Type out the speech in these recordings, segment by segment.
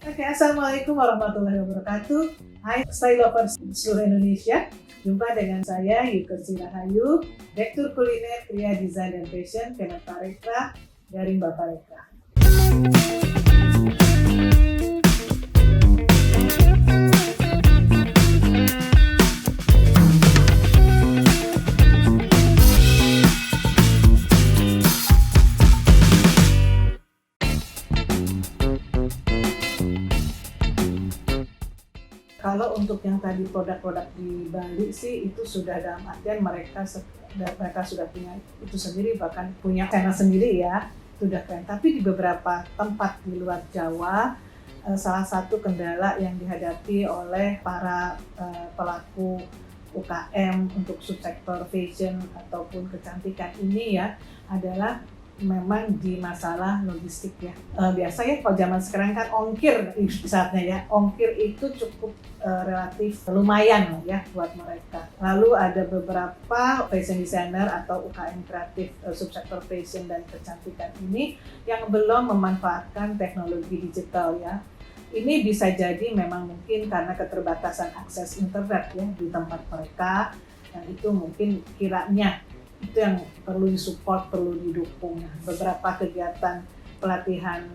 Oke, Assalamualaikum warahmatullahi wabarakatuh. Hai style lovers seluruh Indonesia. Jumpa dengan saya Yukersi Rahayu, Direktur Kuliner, Kria, Desain, dan Fashion Kemenparekraf dari Bapparekraf. Kalau untuk yang tadi produk-produk di Bali sih itu sudah dalam artian mereka sudah punya itu sendiri, bahkan punya channel sendiri ya, sudah keren. Tapi di beberapa tempat di luar Jawa, salah satu kendala yang dihadapi oleh para pelaku UKM untuk subsektor fashion ataupun kecantikan ini ya adalah memang di masalah logistik ya. Biasanya kalau zaman sekarang kan ongkir saatnya ya, ongkir itu cukup relatif lumayan ya buat mereka. Lalu ada beberapa fashion designer atau UKM kreatif subsektor fashion dan kecantikan ini yang belum memanfaatkan teknologi digital ya. Ini bisa jadi memang mungkin karena keterbatasan akses internet ya di tempat mereka, dan itu mungkin kiranya itu yang perlu disupport, perlu didukung. Beberapa kegiatan pelatihan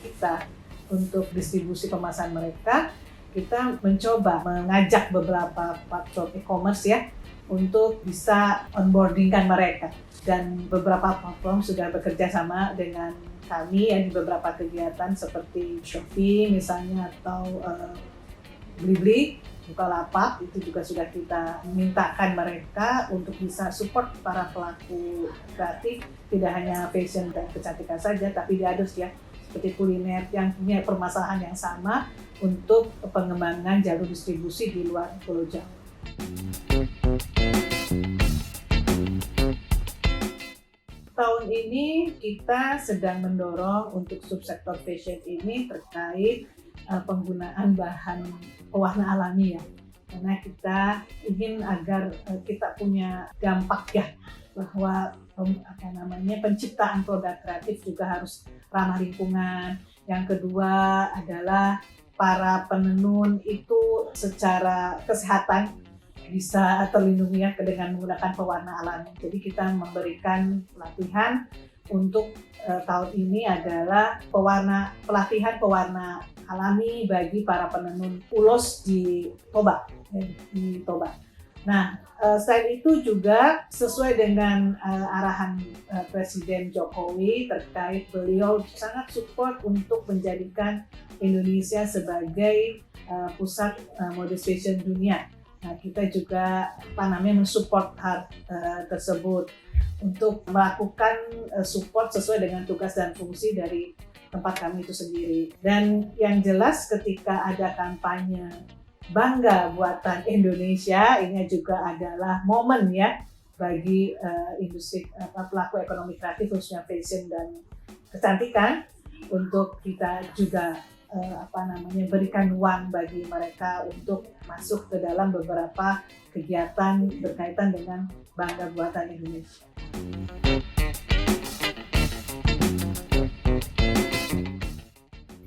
kita untuk distribusi kemasan mereka, kita mencoba mengajak beberapa platform e-commerce ya untuk bisa onboardingkan mereka, dan beberapa platform sudah bekerja sama dengan kami ya di beberapa kegiatan seperti Shopee misalnya atau Blibli, Bukalapak, itu juga sudah kita mintakan mereka untuk bisa support para pelaku kreatif, tidak hanya fashion dan kecantikan saja, tapi diadus ya, seperti kuliner yang punya permasalahan yang sama untuk pengembangan jalur distribusi di luar Pulau Jawa. Tahun ini kita sedang mendorong untuk subsektor fashion ini terkait penggunaan bahan pewarna alami ya, karena kita ingin agar kita punya dampak ya bahwa penciptaan produk kreatif juga harus ramah lingkungan. Yang kedua adalah para penenun itu secara kesehatan bisa terlindungi ya dengan menggunakan pewarna alami. Jadi kita memberikan pelatihan untuk tahun ini adalah pelatihan pewarna alami bagi para penenun ulos di Toba. Nah, selain itu juga sesuai dengan arahan Presiden Jokowi terkait, beliau sangat support untuk menjadikan Indonesia sebagai pusat modest fashion dunia. Nah, kita juga mensupport hal tersebut untuk melakukan support sesuai dengan tugas dan fungsi dari tempat kami itu sendiri. Dan yang jelas ketika ada kampanye Bangga Buatan Indonesia, ini juga adalah momen ya bagi industri pelaku ekonomi kreatif khususnya fashion dan kecantikan untuk kita juga berikan uang bagi mereka untuk masuk ke dalam beberapa kegiatan berkaitan dengan Bangga Buatan Indonesia.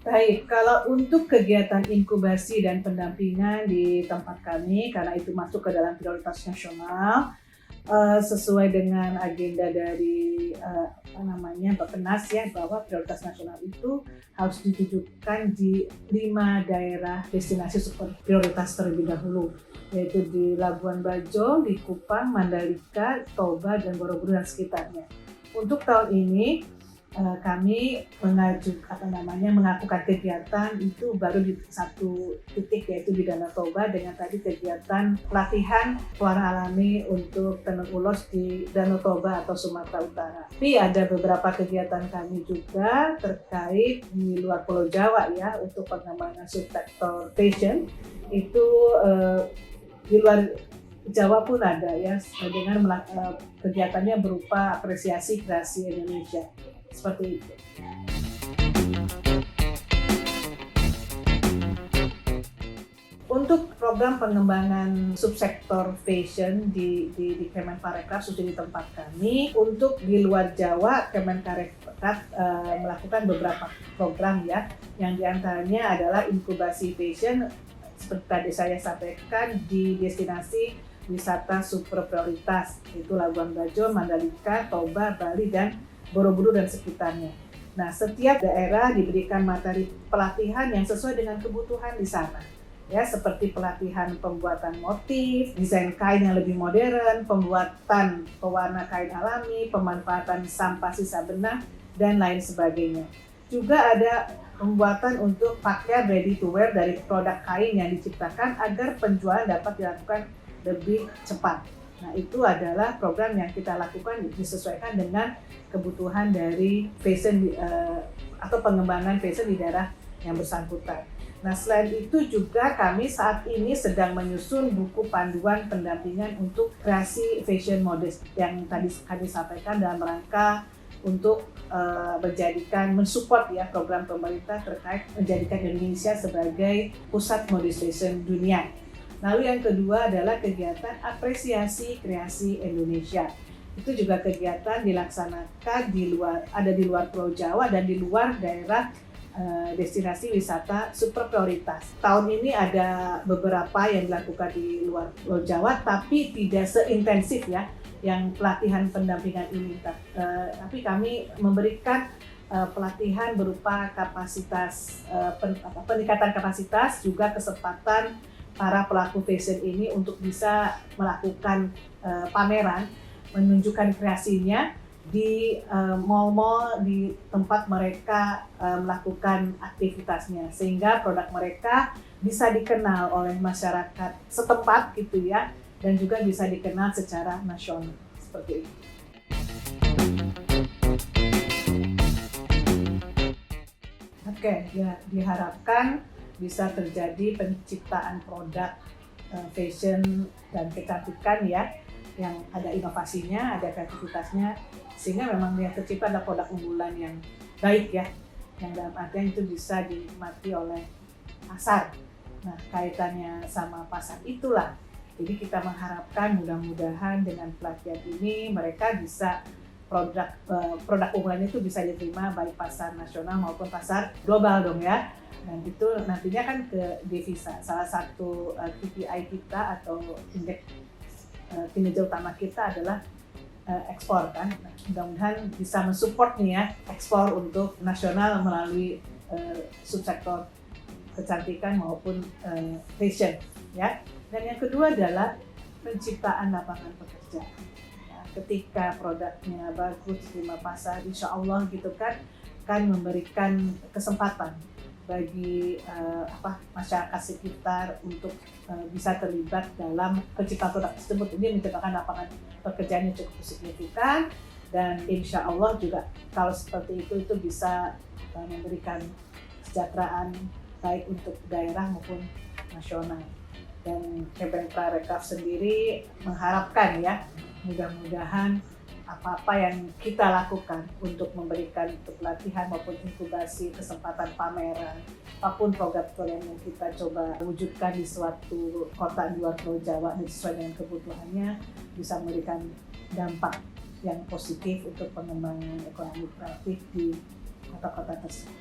Baik, kalau untuk kegiatan inkubasi dan pendampingan di tempat kami, karena itu masuk ke dalam prioritas nasional, sesuai dengan agenda dari Bappenas ya, bahwa prioritas nasional itu harus ditujukan di 5 daerah destinasi super prioritas terlebih dahulu, yaitu di Labuan Bajo, di Kupang, Mandalika, Toba, dan Borobudur dan sekitarnya. Untuk tahun ini kami melakukan kegiatan itu baru di satu titik, yaitu di Danau Toba, dengan tadi kegiatan pelatihan pewarna alami untuk tenun ulos di Danau Toba atau Sumatera Utara. Tapi ada beberapa kegiatan kami juga terkait di luar Pulau Jawa ya, untuk pengembangan subsektor fashion itu di luar Jawa pun ada ya, dengan kegiatannya berupa apresiasi kreasi Indonesia. Seperti itu. Untuk program pengembangan subsektor fashion di Kemenparekraf sudah di tempat kami. Untuk di luar Jawa, Kemenparekraf melakukan beberapa program ya, yang diantaranya adalah inkubasi fashion seperti tadi saya sampaikan di destinasi wisata super prioritas, itu Labuan Bajo, Mandalika, Toba, Bali, dan Borobudur dan sekitarnya. Nah, setiap daerah diberikan materi pelatihan yang sesuai dengan kebutuhan di sana. Ya, seperti pelatihan pembuatan motif, desain kain yang lebih modern, pembuatan pewarna kain alami, pemanfaatan sampah sisa benang, dan lain sebagainya. Juga ada pembuatan untuk pakaian ready to wear dari produk kain yang diciptakan agar penjualan dapat dilakukan lebih cepat. Nah, itu adalah program yang kita lakukan disesuaikan dengan kebutuhan dari fashion atau pengembangan fashion di daerah yang bersangkutan. Nah, selain itu juga kami saat ini sedang menyusun buku panduan pendampingan untuk kreasi fashion modest yang tadi kami sampaikan dalam rangka untuk mensupport ya program pemerintah terkait menjadikan Indonesia sebagai pusat modest fashion dunia. Lalu yang kedua adalah kegiatan apresiasi kreasi Indonesia. Itu juga kegiatan dilaksanakan di luar Pulau Jawa dan di luar daerah destinasi wisata super prioritas. Tahun ini ada beberapa yang dilakukan di luar Pulau Jawa, tapi tidak seintensif ya yang pelatihan pendampingan ini. Tapi kami memberikan pelatihan berupa kapasitas, peningkatan kapasitas, juga kesempatan para pelaku fashion ini untuk bisa melakukan pameran, menunjukkan kreasinya di mall-mall di tempat mereka melakukan aktivitasnya, sehingga produk mereka bisa dikenal oleh masyarakat setempat gitu ya, dan juga bisa dikenal secara nasional seperti itu. Oke, ya diharapkan bisa terjadi penciptaan produk fashion dan kecantikan ya, yang ada inovasinya, ada kreativitasnya, sehingga memang yang tercipta adalah produk unggulan yang baik ya, yang dalam artian itu bisa dinikmati oleh pasar. Nah, kaitannya sama pasar itulah, jadi kita mengharapkan mudah-mudahan dengan pelatihan ini mereka bisa produk unggulan itu bisa diterima baik pasar nasional maupun pasar global dong ya. Dan itu nantinya kan ke devisa. Salah satu KPI kita atau indeks kinerja utama kita adalah ekspor kan. Nah, mudah-mudahan bisa mensupport nih ya ekspor untuk nasional melalui subsektor kecantikan maupun fashion ya. Dan yang kedua adalah penciptaan lapangan pekerjaan. Ya, ketika produknya bagus diterima pasar, insya Allah gitu kan memberikan kesempatan bagi masyarakat sekitar untuk bisa terlibat dalam penciptaan produk tersebut. Ini menciptakan lapangan pekerjaan yang cukup signifikan, dan insya Allah juga kalau seperti itu bisa memberikan kesejahteraan baik untuk daerah maupun nasional. Dan Kemenparekraf sendiri mengharapkan ya, mudah-mudahan apa-apa yang kita lakukan untuk memberikan pelatihan maupun inkubasi kesempatan pameran, apapun program-program yang kita coba wujudkan di suatu kota di luar Pulau Jawa dan sesuai dengan kebutuhannya, bisa memberikan dampak yang positif untuk pengembangan ekonomi kreatif di kota-kota tersebut.